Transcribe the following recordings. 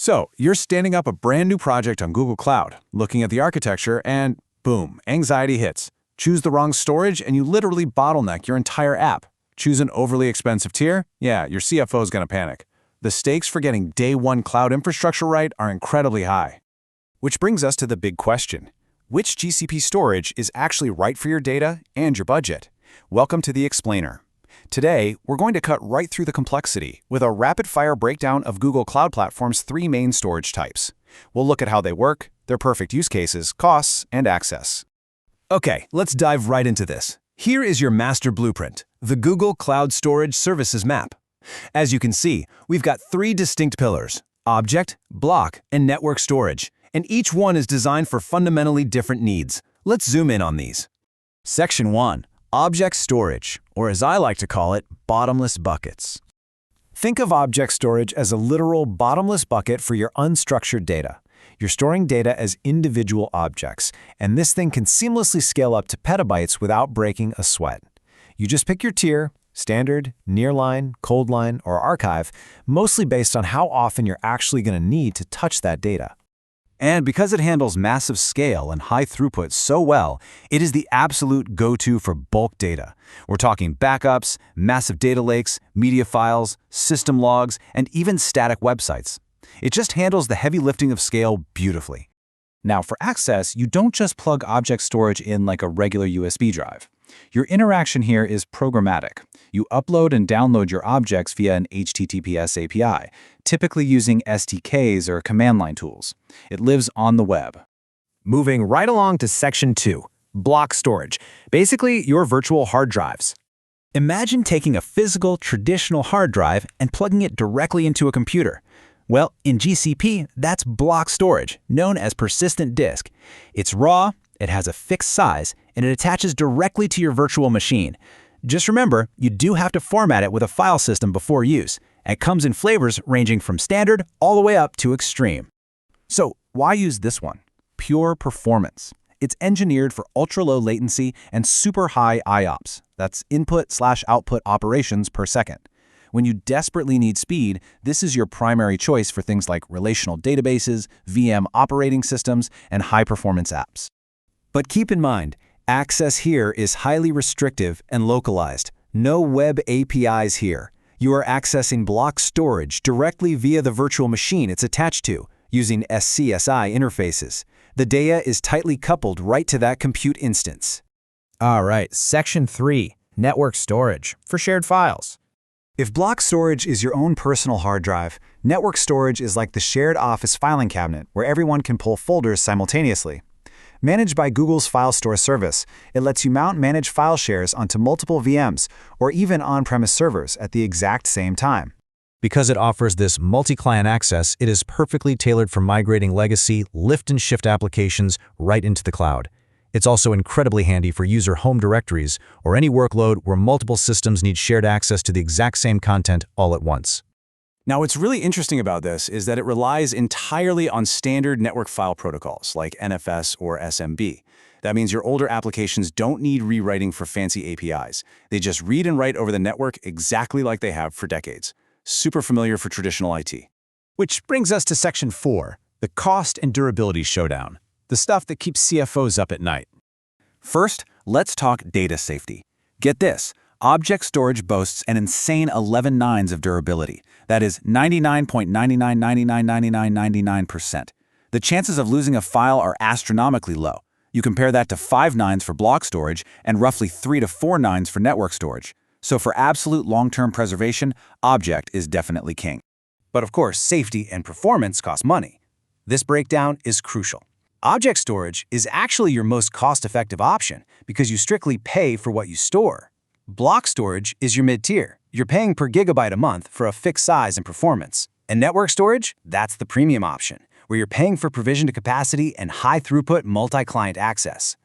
So, you're standing up a brand new project on Google Cloud, looking at the architecture, and boom, anxiety hits. Choose the wrong storage, and you literally bottleneck your entire app. Choose an overly expensive tier? Yeah, your CFO is going to panic. The stakes for getting day one cloud infrastructure right are incredibly high. Which brings us to the big question. Which GCP storage is actually right for your data and your budget? Welcome to The Explainer. Today, we're going to cut right through the complexity with a rapid-fire breakdown of Google Cloud Platform's three main storage types. We'll look at how they work, their perfect use cases, costs, and access. Okay, let's dive right into this. Here is your master blueprint, the Google Cloud Storage Services Map. As you can see, we've got three distinct pillars: object, block, and network storage, and each one is designed for fundamentally different needs. Let's zoom in on these. Section 1. Object storage, or as I like to call it, bottomless buckets. Think of object storage as a literal bottomless bucket for your unstructured data. You're storing data as individual objects, and this thing can seamlessly scale up to petabytes without breaking a sweat. You just pick your tier, standard, Nearline, Coldline, or archive, mostly based on how often you're actually going to need to touch that data. And because it handles massive scale and high throughput so well, it is the absolute go-to for bulk data. We're talking backups, massive data lakes, media files, system logs, and even static websites. It just handles the heavy lifting of scale beautifully. Now, for access, you don't just plug object storage in like a regular USB drive. Your interaction here is programmatic. You upload and download your objects via an HTTPS API, typically using SDKs or command line tools. It lives on the web. Moving right along to Section 2, block storage, basically your virtual hard drives. Imagine taking a physical, traditional hard drive and plugging it directly into a computer. Well, in GCP, that's block storage, known as persistent disk. It's raw, it has a fixed size, and it attaches directly to your virtual machine. Just remember, you do have to format it with a file system before use, and it comes in flavors ranging from standard all the way up to extreme. So, why use this one? Pure performance. It's engineered for ultra-low latency and super high IOPS. That's input/output operations per second. When you desperately need speed, this is your primary choice for things like relational databases, VM operating systems, and high-performance apps. But keep in mind, access here is highly restrictive and localized. No web APIs here. You are accessing block storage directly via the virtual machine it's attached to, using SCSI interfaces. The data is tightly coupled right to that compute instance. All right, Section 3, network storage, for shared files. If block storage is your own personal hard drive, network storage is like the shared office filing cabinet where everyone can pull folders simultaneously. Managed by Google's File Store service, it lets you mount managed file shares onto multiple VMs or even on-premise servers at the exact same time. Because it offers this multi-client access, it is perfectly tailored for migrating legacy, lift and shift applications right into the cloud. It's also incredibly handy for user home directories or any workload where multiple systems need shared access to the exact same content all at once. Now, what's really interesting about this is that it relies entirely on standard network file protocols like NFS or SMB. That means your older applications don't need rewriting for fancy APIs. They just read and write over the network exactly like they have for decades. Super familiar for traditional IT. Which brings us to Section 4, the cost and durability showdown, the stuff that keeps CFOs up at night. First, let's talk data safety. Get this. Object storage boasts an insane 11 nines of durability. That is 99.99999999%. The chances of losing a file are astronomically low. You compare that to 5 nines for block storage and roughly 3 to 4 nines for network storage. So for absolute long-term preservation, object is definitely king. But of course, safety and performance cost money. This breakdown is crucial. Object storage is actually your most cost-effective option because you strictly pay for what you store. Block storage is your mid-tier. You're paying per gigabyte a month for a fixed size and performance. And network storage, that's the premium option, where you're paying for provisioned capacity and high-throughput multi-client access.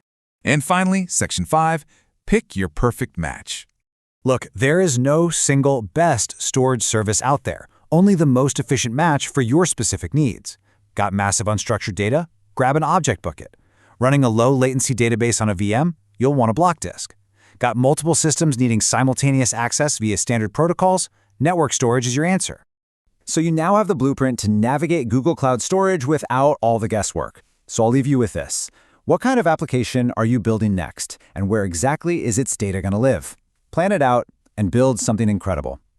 And finally, Section 5, pick your perfect match. Look, there is no single best storage service out there, only the most efficient match for your specific needs. Got massive unstructured data? Grab an object bucket. Running a low-latency database on a VM? You'll want a block disk. Got multiple systems needing simultaneous access via standard protocols? Network storage is your answer. So you now have the blueprint to navigate Google Cloud Storage without all the guesswork. So I'll leave you with this. What kind of application are you building next, and where exactly is its data going to live? Plan it out and build something incredible.